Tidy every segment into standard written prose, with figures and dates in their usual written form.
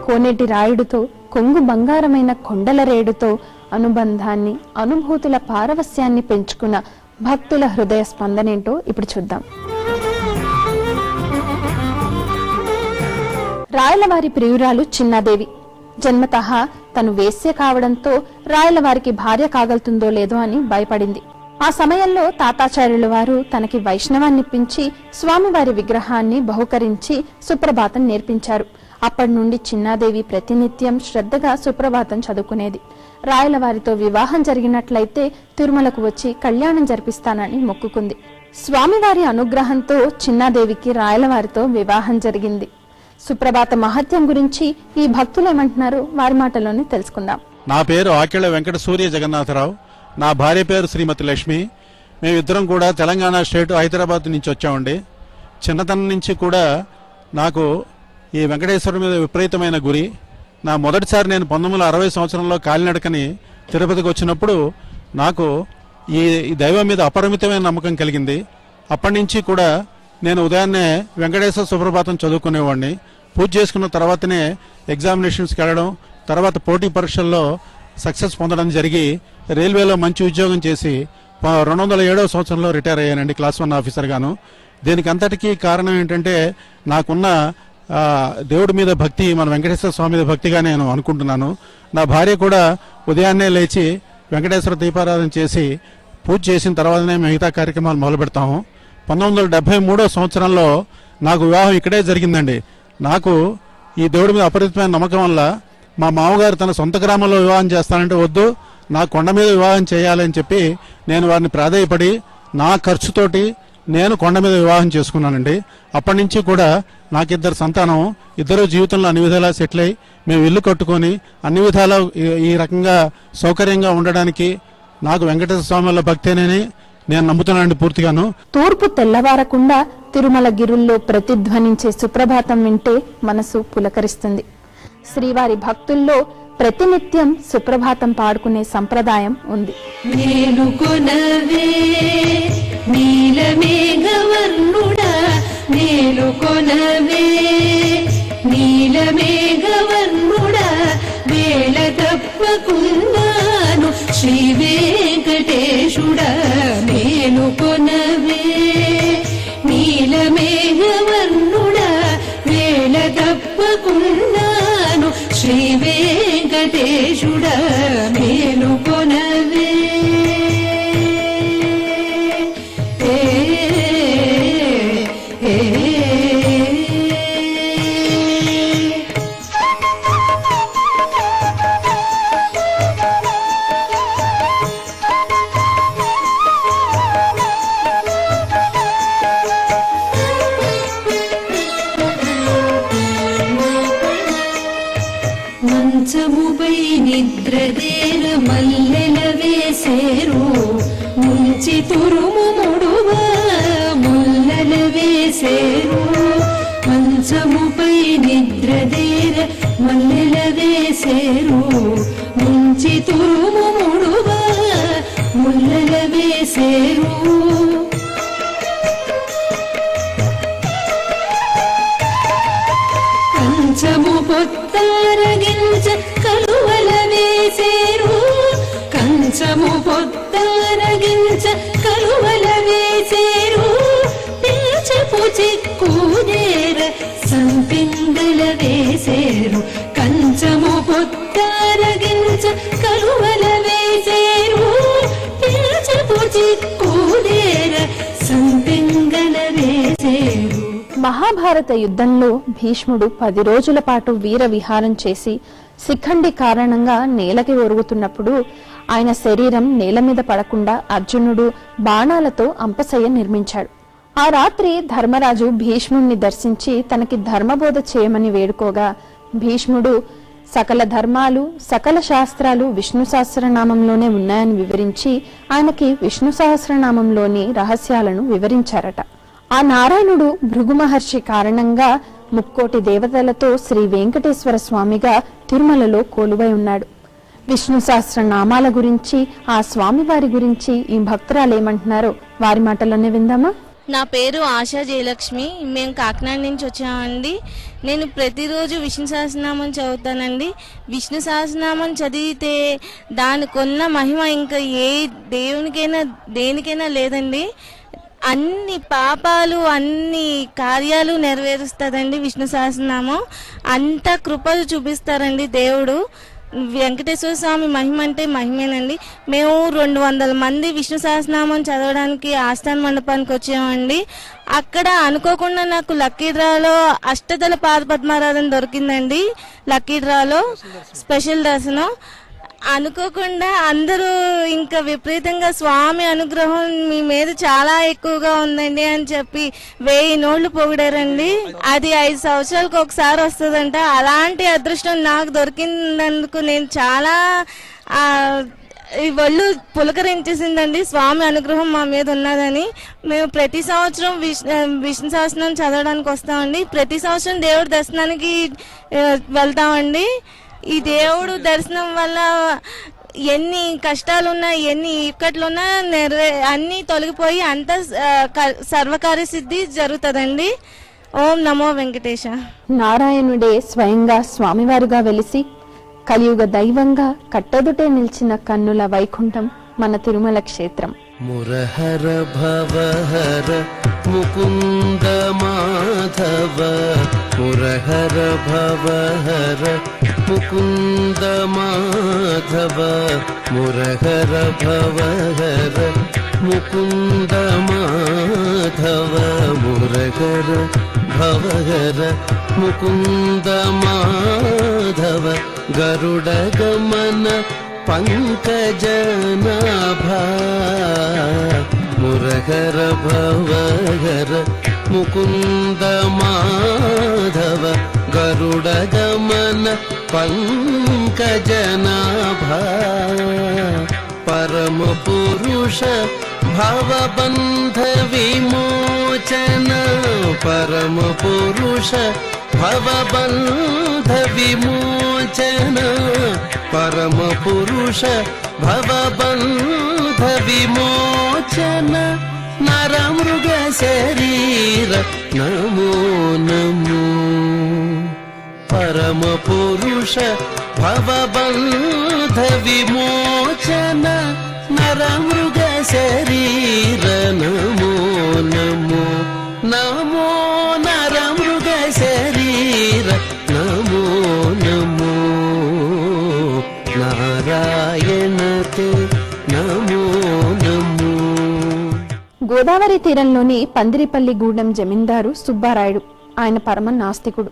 కోనేటి రాయుడితో, కొంగు బంగారమైన కొండల రేడుతో అనుబంధాన్ని, అనుభూతుల పారవస్యాన్ని పెంచుకున్న భక్తుల హృదయ స్పందనేంటో ఇప్పుడు చూద్దాం. రాయలవారి ప్రియురాలు చిన్నాదేవి. జన్మతః తను వేశ్య కావడంతో రాయలవారికి భార్య కాగలుతుందో లేదో అని భయపడింది. ఆ సమయంలో తాతాచార్యుల వారు తనకి వైష్ణవాన్నిప్పించి స్వామివారి విగ్రహాన్ని బహుకరించి సుప్రభాతం నేర్పించారు. అప్పటి నుండి చిన్నాదేవి ప్రతినిత్యం శ్రద్ధగా సుప్రభాతం చదువుకునేది. రాయలవారితో వివాహం జరిగినట్లయితే తిరుమలకు వచ్చి కళ్యాణం జరిపిస్తానని మొక్కుకుంది. స్వామివారి అనుగ్రహంతో చిన్నాదేవికి రాయలవారితో వివాహం జరిగింది. సుప్రభాత మహత్యం గురించి ఈ భక్తులు ఏమంటున్నారు వారి మాటలోనే తెలుసుకుందాం. నా పేరు ఆకెళ్ల వెంకట సూర్య జగన్నాథరావు. నా భార్య పేరు శ్రీమతి లక్ష్మి. మేమిద్దరం కూడా తెలంగాణ స్టేట్ హైదరాబాద్ నుంచి వచ్చామండి. చిన్నతనం నుంచి కూడా నాకు ఈ వెంకటేశ్వరం మీద విపరీతమైన గురి. నా మొదటిసారి నేను 1960 సంవత్సరంలో కాలినడకని తిరుపతికి వచ్చినప్పుడు నాకు ఈ దైవం మీద అపరిమితమైన నమ్మకం కలిగింది. అప్పటి నుంచి కూడా నేను ఉదయాన్నే వెంకటేశ్వర సుప్రభాతం చదువుకునేవాడిని. పూజ చేసుకున్న తర్వాతనే ఎగ్జామినేషన్స్కి వెళ్ళడం, తర్వాత పోటీ పరీక్షల్లో సక్సెస్ పొందడం జరిగి రైల్వేలో మంచి ఉద్యోగం చేసి 2007వ సంవత్సరంలో రిటైర్ అయ్యానండి, క్లాస్ 1 ఆఫీసర్ గాను. దీనికి అంతటికీ కారణం ఏంటంటే నాకున్న దేవుడి మీద భక్తి, మన వెంకటేశ్వర స్వామి మీద భక్తిగా నేను అనుకుంటున్నాను. నా భార్య కూడా ఉదయాన్నే లేచి వెంకటేశ్వర దీపారాధన చేసి పూజ చేసిన తర్వాతనే మిగతా కార్యక్రమాలు మొదలు పెడతాము. 1973వ సంవత్సరంలో నాకు వివాహం ఇక్కడే జరిగిందండి. నాకు ఈ దేవుడి మీద అపరిమితమైన నమ్మకం వల్ల మా మామగారు తన సొంత గ్రామంలో వివాహం చేస్తానంటే వద్దు, నా కొండ మీద వివాహం చేయాలని చెప్పి నేను వారిని ప్రాధేయపడి నా ఖర్చుతోటి నేను కొండ మీద వివాహం చేసుకున్నానండి. అప్పటి నుంచి కూడా నాకిద్దరు సంతానం, ఇద్దరు జీవితంలో అన్ని విధాలా సెటిల్ అయ్యి మేము ఇల్లు కట్టుకొని అన్ని విధాలా ఈ రకంగా సౌకర్యంగా ఉండడానికి నాకు వెంకటేశ్వర స్వామి వల్ల భక్తేనని నేను నమ్ముతున్నానండి పూర్తిగాను. తూర్పు తెల్లవారకుండా తిరుమల గిరుల్లో ప్రతిధ్వనించే సుప్రభాతం వింటే మనసు పులకరిస్తుంది. శ్రీవారి భక్తుల్లో ప్రతినిత్యం సుప్రభాతం పాడుకునే సంప్రదాయం ఉంది. మేలుకొనవే నీలమేఘవర్ణుడా, మేలుకొనవే నీలమేఘవర్ణుడా, వేళ తప్పకుండాను శ్రీ వెంకటేశుడా, మేలుకొనవే నీలమేఘవర్ణుడా, వేళ తప్పకుండాను శ్రీ వెంకటేశుడా, మేలుకొనవే. మంచముపై నిద్రదేర మల్లెల వేసేరు, ముంచి తురుము ముడుగా ముల్లల వేసేరు. మంచముపై నిద్రదేర మల్లెల వేసేరు, ముంచి తురుము ముడుగా ముల్లల వేసేరు. కంచము పొత్తారగించ కలువల వేసేరు, కంచము పొత్తారగించ కలువల వేసేరు. పిల్చపు చిక్కుదేర సంపింగల వేసేరు, కంచము పొత్తారగించ కలువల వేసేరు. పిల్చపు చిక్కుదేర సంపింగల వేసేరు. మహాభారత యుద్ధంలో భీష్ముడు 10 రోజుల పాటు వీర విహారం చేసి శిఖండి కారణంగా నేలకి ఒరుగుతున్నప్పుడు ఆయన శరీరం నేల మీద పడకుండా అర్జునుడు బాణాలతో అంపశయ్య నిర్మించాడు. ఆ రాత్రి ధర్మరాజు భీష్ముడిని దర్శించి తనకి ధర్మబోధ చేయమని వేడుకోగా భీష్ముడు సకల ధర్మాలు, సకల శాస్త్రాలు విష్ణు సహస్రనామంలోనే ఉన్నాయని వివరించి ఆయనకి విష్ణు సహస్రనామంలోని రహస్యాలను వివరించారట. ఆ నారాయణుడు భృగు మహర్షి కారణంగా 3,000,000 దేవతలతో శ్రీ వెంకటేశ్వర స్వామిగా తిరుమలలో కొలువై ఉన్నాడు. విష్ణు సహస్రనామాల గురించి, ఆ స్వామివారి గురించి ఈ భక్తురాలు ఏమంటున్నారో వారి మాటలోనే విందామా. నా పేరు ఆశా జయలక్ష్మి. మేము కాకినాడ నుంచి వచ్చామండి. నేను ప్రతిరోజు విష్ణు సహస్రనామం చదువుతానండి. విష్ణు సహస్రనామం చదివితే దానికున్న మహిమ ఇంకా ఏ దేనికైనా లేదండి. అన్ని పాపాలు అన్ని కార్యాలు నెరవేరుస్తుందండి విష్ణు సహస్రనామం. అంత కృపలు చూపిస్తారండి దేవుడు. వెంకటేశ్వర స్వామి మహిమ అంటే మహిమేనండి. మేము 200 మంది విష్ణు సహస్రనామం చదవడానికి ఆస్థాన మండపానికి వచ్చామండి. అక్కడ అనుకోకుండా నాకు లక్కీ డ్రాలో అష్టదళ పాదపద్మారాధన దొరికిందండి. లక్కీ డ్రాలో స్పెషల్ దర్శనం. అనుకోకుండా అందరూ ఇంకా విపరీతంగా స్వామి అనుగ్రహం మీ మీద చాలా ఎక్కువగా ఉందండి అని చెప్పి 1000 నోళ్లు పొగిడారండి. అది 5 సంవత్సరాలకు ఒకసారి వస్తుందంట. అలాంటి అదృష్టం నాకు దొరికినందుకు నేను చాలా ఈ ఒళ్ళు పులకరించేసిందండి. స్వామి అనుగ్రహం మా మీద ఉన్నదని. మేము ప్రతి సంవత్సరం విష్ణు సహస్రనామం చదవడానికి వస్తామండి. ప్రతి సంవత్సరం దేవుడి దర్శనానికి వెళ్తామండి. ఈ దేవుడు దర్శనం వల్ల ఎన్ని కష్టాలున్నా ఎన్ని ఇక్కట్లున్నా అన్ని తొలగిపోయి అంత సర్వకార్య సిద్ధి జరుగుతుందండి. ఓం నమో వెంకటేశ. నారాయణుడే స్వయంగా స్వామివారుగా వెలిసి కలియుగ దైవంగా కట్టెదుటే నిలిచిన కన్నుల వైకుంఠం మన తిరుమల క్షేత్రం. మురహర భవహర ముకుంద మాధవ, మురహర భవహర ముకుంద మాధవ, మురహర భవహర ముకుంద మాధవ, మురహర భవహర ముకుంద మాధవ, గరుడ గమన పంకజనాభా, మురహర భవహర ముకుంద మాధవ, గరుడ గమన పంకజనాభా, పరమ పురుష భవబంధ విమోచన, పరమ పురుష భవబంధ విమోచన, పరమ పురుష భవబంధ విమోచన, నరమృగ శరీర నమో నమో, పరమ పురుష భవబంధ విమోచన, నరమృగ శరీర నమో నమో, నమో నరమృగ శరీర నమో నమో, నారాయణతే నమో నమో. గోదావరి తీరంలోని పందిరిపల్లి గూడెం జమీందారు సుబ్బారాయుడు. ఆయన పరమ నాస్తికుడు.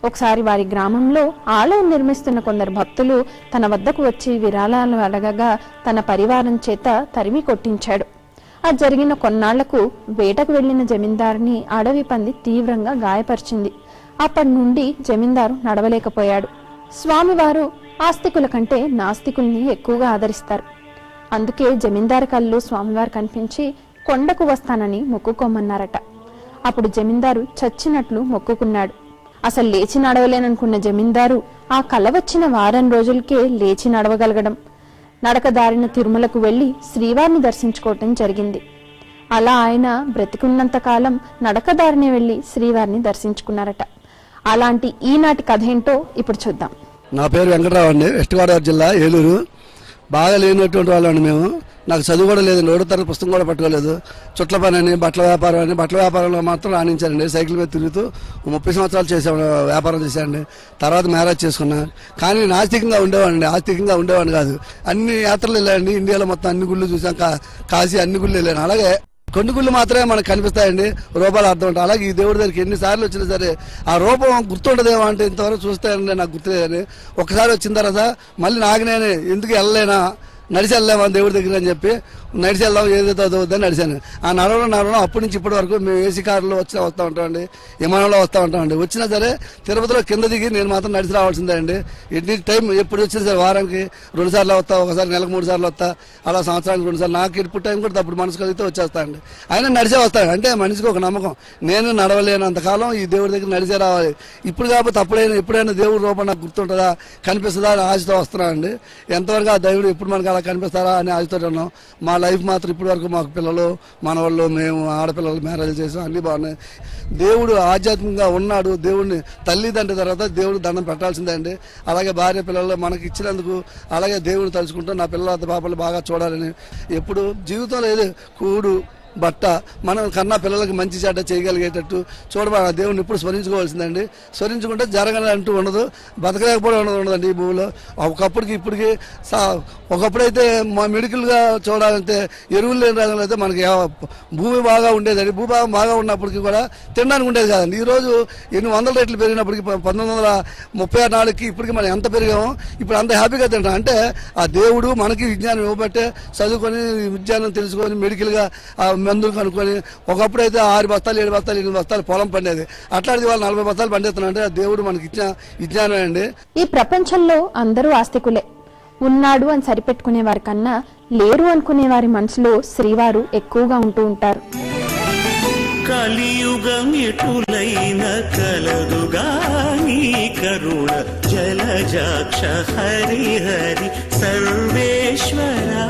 ఒకసారి వారి గ్రామంలో ఆలయం నిర్మిస్తున్న కొందరు భక్తులు తన వద్దకు వచ్చి విరాళాలు అడగగా తన పరివారం చేత తరిమి కొట్టించాడు. అది జరిగిన కొన్నాళ్లకు వేటకు వెళ్లిన జమీందారుని అడవి పంది తీవ్రంగా గాయపరిచింది. అప్పటి నుండి జమీందారు నడవలేకపోయాడు. స్వామివారు ఆస్తికుల కంటే నాస్తికుల్ని ఎక్కువగా ఆదరిస్తారు. అందుకే జమీందారు కళ్ళు స్వామివారు కనిపించి కొండకు వస్తానని మొక్కుకోమన్నారట. అప్పుడు జమీందారు చచ్చినట్లు మొక్కుకున్నాడు. అసలు లేచి నడవలేననుకున్న జమీందారు ఆ కల వచ్చిన వారం రోజులకే లేచి నడవగలగడం, నడకదారిన తిరుమలకు వెళ్లి శ్రీవారిని దర్శించుకోవటం జరిగింది. అలా ఆయన బ్రతికున్నంత కాలం నడకదారిని వెళ్లి శ్రీవారిని దర్శించుకున్నారట. అలాంటి ఈనాటి కథ ఏంటో ఇప్పుడు చూద్దాం. నా పేరు వెంకటరావు అండి, వెస్ట్ గోదావరి జిల్లా ఏలూరు. బాగా లేనటువంటి వాళ్ళండి మేము. నాకు చదువు కూడా లేదండి, 1వ తరగతి పుస్తకం కూడా పట్టుకోలేదు. చుట్ల పని అని, బట్టల వ్యాపారం అని, బట్టల వ్యాపారంలో మాత్రం రాణించానండి. సైకిల్ మీద తిరుగుతూ 30 సంవత్సరాలు చేసాను, వ్యాపారం చేశానండి. తర్వాత మ్యారేజ్ చేసుకున్నా. కానీ నాస్తికంగా ఉండేవాడిని, ఆస్తికంగా ఉండేవాడిని కాదు. అన్ని యాత్రలు వెళ్ళానండి, ఇండియాలో మొత్తం అన్ని గుళ్ళు చూసాం. కాశీ అన్ని గుళ్ళు వెళ్ళాను. అలాగే కొన్ని గుళ్ళు మాత్రమే మనకు కనిపిస్తాయండి, రూపాలు అర్థం ఉంటాయి. అలాగే ఈ దేవుడి దగ్గరికి ఎన్నిసార్లు వచ్చినా సరే ఆ రూపం గుర్తుండదేమో అంటే ఇంతవరకు చూస్తాయండి, నాకు గుర్తులేదని. ఒకసారి వచ్చిన తర్వాత మళ్ళీ నాకు నేనే ఎందుకు వెళ్ళలేనా, నడిచి వెళ్దామా దేవుడి దగ్గర అని చెప్పి నడిచి వెళ్దాం, ఏదైతే అవుతుందని నడిచాను. ఆ నడవడం అప్పటి నుంచి ఇప్పటి వరకు మేము ఏసీ కారులో వస్తూ ఉంటామండి, విమానంలో వస్తూ ఉంటామండి. వచ్చినా సరే తిరుపతిలో కింద దిగి నేను మాత్రం నడిచి రావాల్సిందే అండి. ఎన్ని టైం ఎప్పుడు వచ్చినా సరే వారానికి 2 సార్లు వస్తా, ఒకసారి నెలకు 3 సార్లు వస్తా, అలా సంవత్సరానికి 2 సార్లు. నాకు ఇప్పుడు టైం కూడా అప్పుడు మనసు కలిగితే వచ్చేస్తా అండి. ఆయన నడిచే వస్తాడు అంటే మనిషికి ఒక నమ్మకం, నేను నడవలేనంతకాలం ఈ దేవుడి దగ్గర నడిచే రావాలి. ఇప్పుడు కాకపోతే అప్పుడైనా ఎప్పుడైనా దేవుడి రూపం నాకు గుర్తుంటుందా, కనిపిస్తుందా అని ఆశతో వస్తున్నానండి. ఎంతవరకు ఆ దేవుడు ఎప్పుడు మనకు అలా కనిపిస్తారా అని ఆశతో ఉన్నాం. మా లైఫ్ మాత్రం ఇప్పటి వరకు మాకు పిల్లలు మనవాళ్ళు మేము ఆడపిల్లలు మ్యారేజ్ చేసాం, అన్నీ బాగున్నాయి. దేవుడు ఆధ్యాత్మికంగా ఉన్నాడు. దేవుడిని తల్లిదండ్రుల తర్వాత దేవుడు దండం పెట్టాల్సిందే అండి. అలాగే భార్య పిల్లలు మనకి ఇచ్చినందుకు అలాగే దేవుడు తలుచుకుంటూ నా పిల్లల పాపలు బాగా చూడాలని ఎప్పుడు జీవితంలో ఏదో కూడు బట్ట మనం కన్నా పిల్లలకి మంచి చెడ్డ చేయగలిగేటట్టు చూడబా దేవుడిని ఇప్పుడు స్మరించుకోవాల్సిందండి. స్మరించుకుంటే జరగాలి అంటూ ఉండదు, బతకలేకపోవడం ఉండదండి ఈ భూమిలో. ఒకప్పటికి ఇప్పటికి ఒకప్పుడైతే మా మెడికల్గా చూడాలంటే ఎరువులు లేని రంగంలో అయితే మనకి భూమి బాగా ఉండేదండి. భూభాగం బాగా ఉన్నప్పటికీ కూడా తినడానికి ఉండేది కాదండి. ఈరోజు 800 రెట్లు పెరిగినప్పటికీ 1934కి ఇప్పటికి మనం ఎంత పెరిగామో ఇప్పుడు అంత హ్యాపీగా తింటాం. అంటే ఆ దేవుడు మనకి విజ్ఞానం ఇవ్వబట్టే చదువుకొని విజ్ఞానం తెలుసుకొని మెడికల్గా మందులు కనుక్కొని ఒకప్పుడు అయితే 6 బస్తాలు 7 బస్తాలు 8 బస్తాలు పొలం పండేది. అట్లాంటిది వాళ్ళు 40 బస్తాలు పండిస్తున్నా అంటే దేవుడు మనకి ఇచ్చిన విజ్ఞానం అండి. ఈ ప్రపంచంలో అందరూ ఆస్తికులే. ఉన్నాడు అని సరిపెట్టుకునే వారి కన్నా లేరు అనుకునే వారి మనసులో శ్రీవారు ఎక్కువగా ఉంటూ ఉంటారు. కలియుగం ఎటులైన కలదుగా నీ కరుణ జలజాక్ష హరి హరి సర్వేశ్వరా.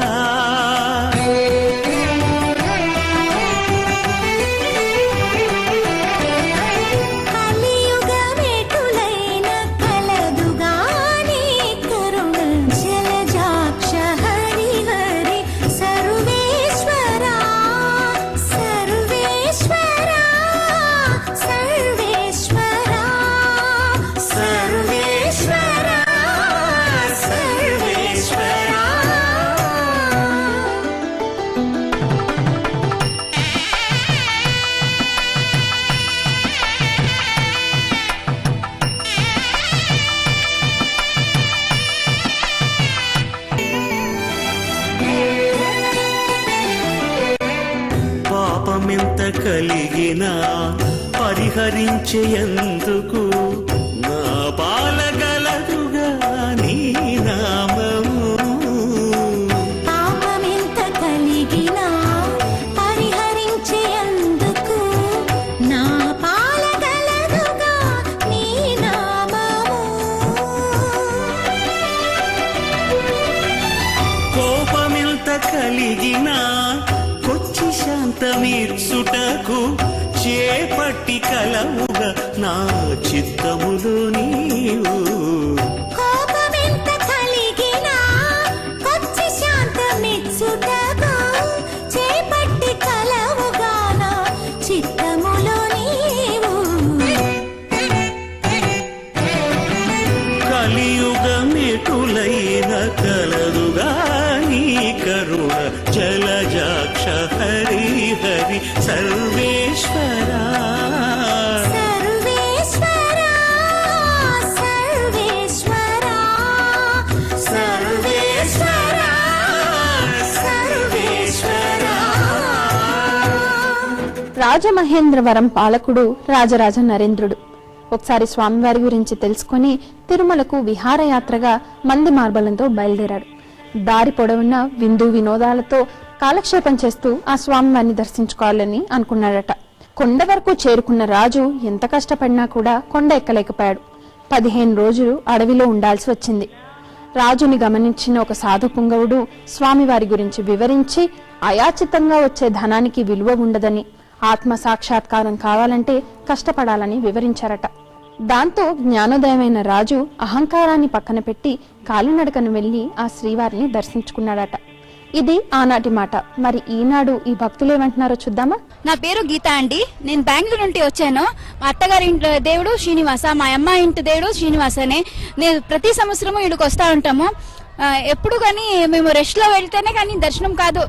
పాపమెంత కలిగినా పరిహరించేందుకు నా పాలగలదుగా నీ నామము. పాపమెంత కలిగినా పరిహరించేందుకు నా పాలగలదుగా నీ నామము. కోపమెంత కలిగినా శాంతమీర్చుటకు చేపట్టి కలవుగా నా చిత్తములో నీవు. కోపమెంత కలిగినా కొచ్చి శాంతమిచ్చుటకు చేపట్టి కలవుగా నా చిత్తములో నీవు. కలియుగమెటులైన కలదుగా నీ కరుణ జలజాక్ష హరి హరి సర్వేశ్వరా. సర్వేశ్వరా సర్వేశ్వరా సర్వేశ్వరా సర్వేశ్వరా. రాజమహేంద్రవరం పాలకుడు రాజరాజ నరేంద్రుడు. ఒకసారి స్వామివారి గురించి తెలుసుకుని తిరుమలకు విహారయాత్రగా మంది మార్బలంతో బయలుదేరాడు. దారి పొడవున విందు వినోదాలతో కాలక్షేపం చేస్తూ ఆ స్వామివారిని దర్శించుకోవాలని అనుకున్నాడట. కొండ వరకు చేరుకున్న రాజు ఎంత కష్టపడినా కూడా కొండ ఎక్కలేకపోయాడు. 15 రోజులు అడవిలో ఉండాల్సి వచ్చింది. రాజుని గమనించిన ఒక సాధు పుంగవుడు స్వామివారి గురించి వివరించి అయాచితంగా వచ్చే ధనానికి విలువ ఉండదని, ఆత్మ సాక్షాత్కారం కావాలంటే కష్టపడాలని వివరించారట. దాంతో జ్ఞానోదయమైన రాజు అహంకారాన్ని పక్కన పెట్టి కాలినడకను వెళ్లి ఆ శ్రీవారిని దర్శించుకున్నాడట. ఇది ఆనాటి మాట. మరి ఈనాడు ఈ భక్తులు ఏమంటున్నారో చూద్దామా. నా పేరు గీత అండి. నేను బెంగళూరు నుండి వచ్చాను. మా అత్తగారి ఇంటి దేవుడు శ్రీనివాస, మా అమ్మ ఇంటి దేవుడు శ్రీనివాసనే. నేను ప్రతి సంవత్సరము ఇక్కడికి వస్తూ ఉంటాము. ఎప్పుడు కానీ మేము రెస్ట్ లో వెళ్తేనే కానీ దర్శనం కాదు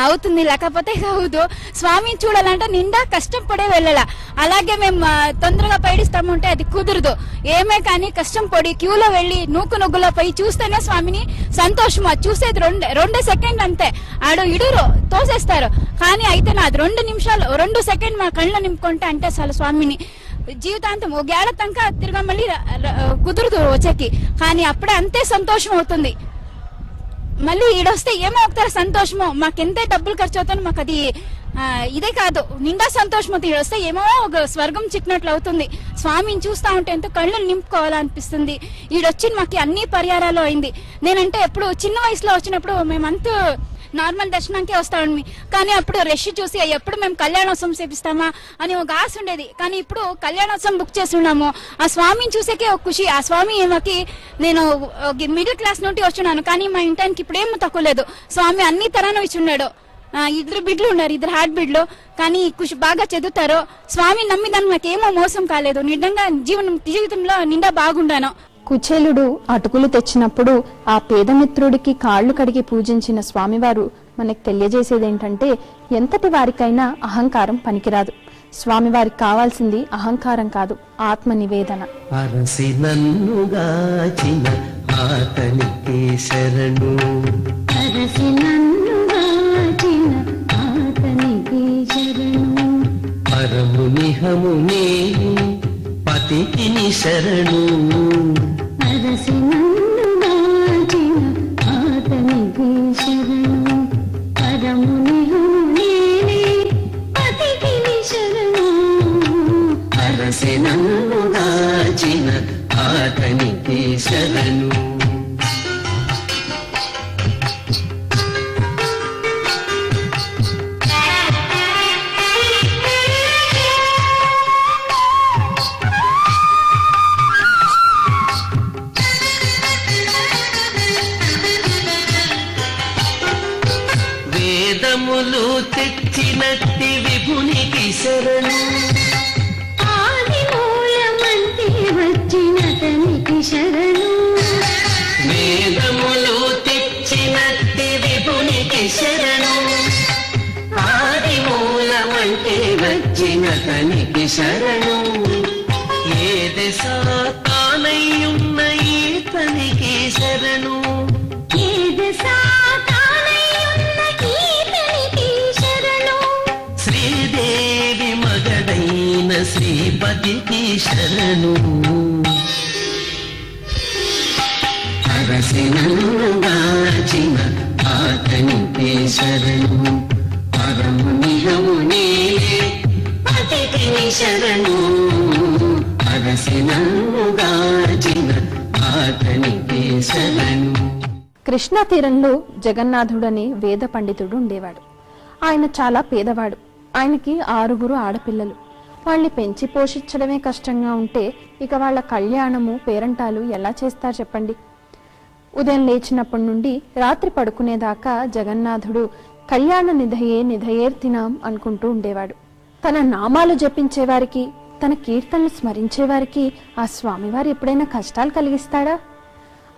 అవుతుంది, లేకపోతే కాదు. స్వామిని చూడాలంటే నిండా కష్టపడే వెళ్ళాల. అలాగే మేము తొందరగా పైడిస్తామంటే అది కుదరదు. ఏమే కానీ కష్టం పడి క్యూలో వెళ్ళి నూకునొగ్గులో పోయి చూస్తేనే స్వామిని సంతోషం. చూసేది రెండే సెకండ్ అంతే. ఆడు ఇడురు తోసేస్తారు. కానీ అయితే నాది 2 నిమిషాలు 2 సెకండ్ మా కళ్ళలో నింపుకుంటే అంటే అసలు స్వామిని జీవితాంతం ఒక ఏళ్ళ తనక తిరగ మళ్ళీ కుదురుదు వచ్చేకి. కానీ అప్పుడే అంతే సంతోషం అవుతుంది. మళ్ళీ ఈడొస్తే ఏమవుతారు సంతోషమో, మాకెంత డబ్బులు ఖర్చు అవుతుందో మాకు అది ఇదే కాదు, నిండా సంతోషం అవుతుంది. ఈడొస్తే ఏమో ఒక స్వర్గం చిక్కినట్లు అవుతుంది. స్వామిని చూస్తా ఉంటే ఎంతో కళ్ళు నింపుకోవాలనిపిస్తుంది. ఈడొచ్చి మాకు అన్ని పరిహారాలు అయింది. నేనంటే ఎప్పుడు చిన్న వయసులో వచ్చినప్పుడు మేమంతా నార్మల్ దర్శనానికే వస్తామండి, కానీ అప్పుడు రష్ చూసి ఎప్పుడు మేము కళ్యాణోత్సవం చేపిస్తామా అని ఒక ఆశ ఉండేది. కానీ ఇప్పుడు కళ్యాణోత్సవం బుక్ చేసి ఉన్నాము. ఆ స్వామిని చూసేకే ఒక ఖుషి. ఆ స్వామి మాకి, నేను మిడిల్ క్లాస్ నుండి వచ్చున్నాను, కానీ మా ఇంటానికి ఇప్పుడు ఏమో తక్కువ లేదు. స్వామి అన్ని తరాలు ఇచ్చి ఉన్నాడు. 2 బిడ్లు ఉన్నారు, 2 హార్ట్ బిడ్లు, కానీ ఖుషి బాగా చదువుతారు. స్వామి నమ్మిదాన్ని నాకేమో మోసం కాలేదు. నిజంగా జీవితంలో నిండా బాగుండాను. కుచేలుడు అటుకులు తెచ్చినప్పుడు ఆ పేదమిత్రుడికి కాళ్లు కడిగి పూజించిన స్వామివారు మనకు తెలియజేసేదేంటంటే, ఎంతటి వారికైనా అహంకారం పనికిరాదు. స్వామివారికి కావాల్సింది అహంకారం కాదు, ఆత్మ నివేదన. అరసి నన్నుగాచిన ఆతనికి శరణు, అరసి నన్ను గాచిన ఆతనికి శరణు, పరమునిహమునే పతికి శరణు, అరసి నన్ను గాచిన ఆతనికి శరణు, పరమునిహునే పతికి శరణు, అరసి నన్నుగాచిన ఆతనికి శరణు. వేదములు తెచ్చినట్టి విభునికి శరణు, ఆది మూలమంటే వచ్చినతనికి శరణు, వేదములు తెచ్చినట్టి విభునికి శరణు, ఆది మూలమంటే వచ్చినతనికి శరణు, ఏ దశ తానయ్యున్న ఈతనికి శరణు, ఏది సాతానయున్న ఈతనికి శరణు, శ్రీదేవి మగడైన శ్రీపతికి శరణు, అరసి నన్నుగాచిన ఆతనికి శరణు, పరమునిహమునే పతికి శరణు, అరసి నన్నుగాచిన ఆతనికి శరణు. కృష్ణా తీరంలో జగన్నాథుడనే వేద పండితుడు ఉండేవాడు. ఆయన చాలా పేదవాడు. ఆయనకి 6 ఆడపిల్లలు. వాళ్ళని పెంచి పోషించడమే కష్టంగా ఉంటే ఇక వాళ్ళ కళ్యాణము పేరంటాలు ఎలా చేస్తారు చెప్పండి. ఉదయం లేచినప్పటి నుండి రాత్రి పడుకునేదాకా జగన్నాథుడు కళ్యాణ నిధయే నిధయేర్తినాం అనుకుంటూ ఉండేవాడు. తన నామాలు జపించేవారికి, తన కీర్తనలు స్మరించేవారికి ఆ స్వామివారు ఎప్పుడైనా కష్టాలు కలిగిస్తాడా?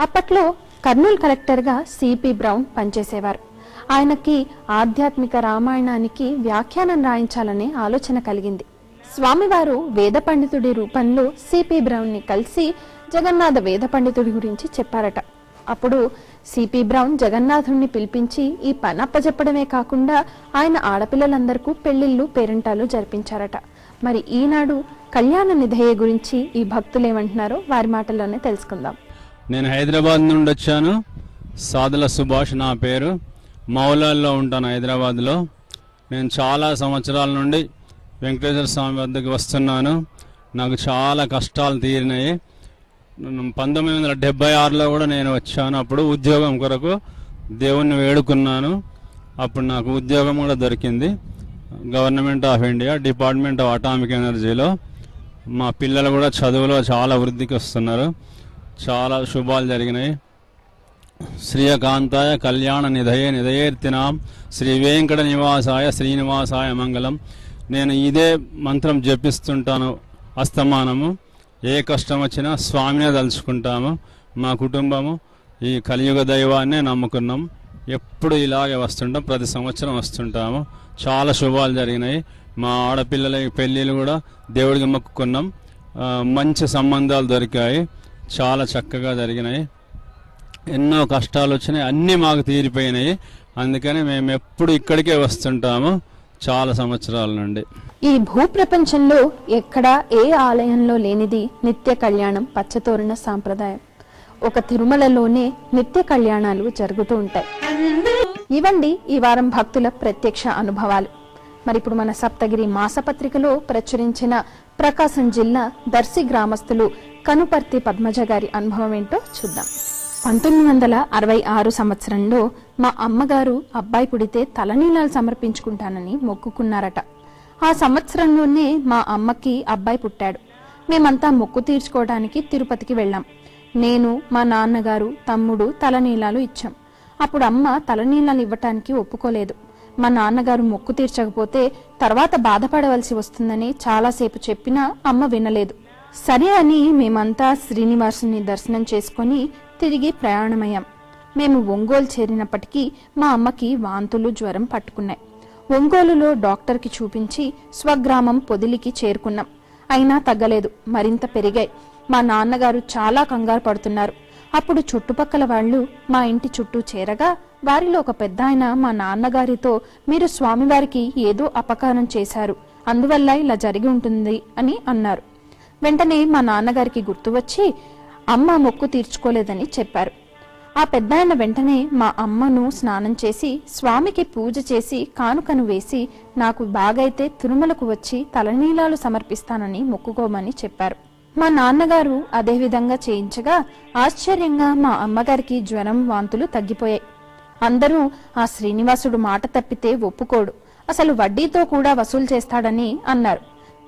అప్పట్లో కర్నూలు కలెక్టర్గా సిపి బ్రౌన్ పనిచేసేవారు. ఆయనకి ఆధ్యాత్మిక రామాయణానికి వ్యాఖ్యానం రాయించాలనే ఆలోచన కలిగింది. స్వామివారు వేద పండితుడి రూపంలో సిపి బ్రౌన్ని కలిసి జగన్నాథ వేద పండితుడి గురించి చెప్పారట. అప్పుడు సిపి బ్రౌన్ జగన్నాథుణ్ణి పిలిపించి ఈ పని అప్పచెప్పడమే కాకుండా ఆయన ఆడపిల్లలందరికీ పెళ్లిళ్ళు పేరంటాలు జరిపించారట. మరి ఈనాడు కళ్యాణ నిధయే గురించి ఈ భక్తులు ఏమంటున్నారో వారి మాటల్లోనే తెలుసుకుందాం. నేను హైదరాబాద్ నుండి వచ్చాను. సాదుల సుభాష్ నా పేరు. మౌలాల్లో ఉంటాను హైదరాబాద్లో. నేను చాలా సంవత్సరాల నుండి వెంకటేశ్వర స్వామి వద్దకు వస్తున్నాను. నాకు చాలా కష్టాలు తీరినాయి. 1976లో కూడా నేను వచ్చాను. అప్పుడు ఉద్యోగం కొరకు దేవుణ్ణి వేడుకున్నాను. అప్పుడు నాకు ఉద్యోగం కూడా దొరికింది. Government of India, department of atomic ఎనర్జీలో. మా పిల్లలు కూడా చదువులో చాలా వృద్ధికి వస్తున్నారు. చాలా శుభాలు జరిగినాయి. శ్రీయకాంతాయ కళ్యాణ నిధయే నిధయేర్తినాం శ్రీ వెంకట నివాసాయ శ్రీనివాసాయ మంగళం. నేను ఇదే మంత్రం జపిస్తుంటాను అస్తమానము. ఏ కష్టం వచ్చినా స్వామినే తలుచుకుంటాము. మా కుటుంబము ఈ కలియుగ దైవాన్నే నమ్ముకున్నాం. ఎప్పుడు ఇలాగే వస్తుంటాం, ప్రతి సంవత్సరం వస్తుంటాము. చాలా శుభాలు జరిగినాయి. మా ఆడపిల్లల పెళ్ళిళ్ళు కూడా దేవుడికి మొక్కుకున్నాం. మంచి సంబంధాలు దొరికాయి. చాలా చక్కగా జరిగినాయి. ఎన్నో కష్టాలు వచ్చినాయి, అన్నీ మాకు తీరిపోయినాయి. అందుకని మేము ఎప్పుడు ఇక్కడికే వస్తుంటాము చాలా సంవత్సరాల నుండి. ఈ భూప్రపంచంలో ఎక్కడా ఏ ఆలయంలో లేనిది నిత్య కళ్యాణం, పచ్చతోరణ సాంప్రదాయం. ఒక తిరుమలలోనే నిత్య కళ్యాణాలు జరుగుతూ ఉంటాయి. ఇవండి ఈ వారం భక్తుల ప్రత్యక్ష అనుభవాలు. మరి ఇప్పుడు మన సప్తగిరి మాసపత్రికలో ప్రచురించిన ప్రకాశం జిల్లా దర్శి గ్రామస్తులు కనుపర్తి పద్మజ గారి అనుభవం ఏంటో చూద్దాం. 1966 సంవత్సరంలో మా అమ్మగారు అబ్బాయి పుడితే తలనీలాలు సమర్పించుకుంటానని మొక్కుకున్నారట. ఆ సంవత్సరంలోనే మా అమ్మకి అబ్బాయి పుట్టాడు. మేమంతా మొక్కు తీర్చుకోవడానికి తిరుపతికి వెళ్ళాం. నేను, మా నాన్నగారు, తమ్ముడు తలనీలాలు ఇచ్చాం. అప్పుడు అమ్మ తలనీలాలు ఇవ్వటానికి ఒప్పుకోలేదు. మా నాన్నగారు మొక్కు తీర్చకపోతే తర్వాత బాధపడవలసి వస్తుందని చాలాసేపు చెప్పినా అమ్మ వినలేదు. సరే అని మేమంతా శ్రీనివాసుని దర్శనం చేసుకుని తిరిగి ప్రయాణమయ్యాం. మేము ఒంగోలు చేరినప్పటికీ మా అమ్మకి వాంతులు, జ్వరం పట్టుకున్నాయి. ఒంగోలులో డాక్టర్కి చూపించి స్వగ్రామం పొదిలికి చేరుకున్నాం. అయినా తగ్గలేదు, మరింత పెరిగాయి. మా నాన్నగారు చాలా కంగారు పడుతున్నారు. అప్పుడు చుట్టుపక్కల వాళ్ళు మా ఇంటి చుట్టూ చేరగా వారిలో ఒక పెద్దాయన మా నాన్నగారితో, మీరు స్వామివారికి ఏదో అపకారం చేశారు, అందువల్ల ఇలా జరిగి ఉంటుంది అని అన్నారు. వెంటనే మా నాన్నగారికి గుర్తు వచ్చి అమ్మ మొక్కు తీర్చుకోలేదని చెప్పారు. ఆ పెద్దాయన వెంటనే మా అమ్మను స్నానం చేసి స్వామికి పూజ చేసి కానుకను వేసి నాకు బాగైతే తిరుమలకు వచ్చి తలనీలాలు సమర్పిస్తానని మొక్కుకోమని చెప్పారు. మా నాన్నగారు అదే విధంగా చేయించగా ఆశ్చర్యంగా మా అమ్మగారికి జ్వరం, వాంతులు తగ్గిపోయాయి. అందరూ ఆ శ్రీనివాసుడు మాట తప్పితే ఒప్పుకోడు, అసలు వడ్డీతో కూడా వసూలు చేస్తాడని అన్నారు.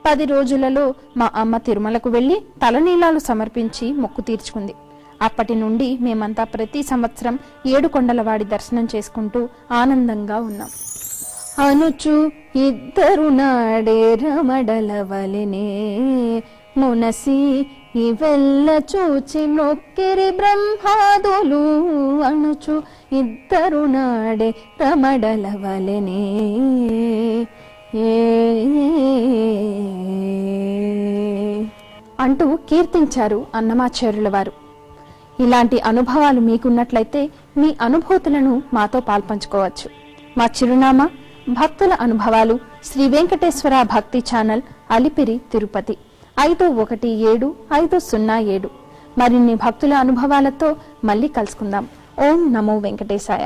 10 రోజులలో మా అమ్మ తిరుమలకు వెళ్లి తలనీలాలు సమర్పించి మొక్కు తీర్చుకుంది. అప్పటి నుండి మేమంతా ప్రతి సంవత్సరం 7 కొండలవాడి దర్శనం చేసుకుంటూ ఆనందంగా ఉన్నాం. అనుచు ఇద్దరు నాడే రమడల వలెనే మునసి ఇవెల్ల చూచి మొక్కిరి బ్రహ్మాదులు. అనుచు ఇద్దరు నాడే రమడల వలెనే అంటూ కీర్తించారు అన్నమాచార్యుల వారు. ఇలాంటి అనుభవాలు మీకున్నట్లయితే మీ అనుభూతులను మాతో పాల్పంచుకోవచ్చు. మా చిరునామా భక్తుల అనుభవాలు, శ్రీ వెంకటేశ్వర భక్తి ఛానల్, అలిపిరి, తిరుపతి 517507. మరిన్ని భక్తుల అనుభవాలతో మళ్ళీ కలుసుకుందాం. ఓం నమో వెంకటేశాయ.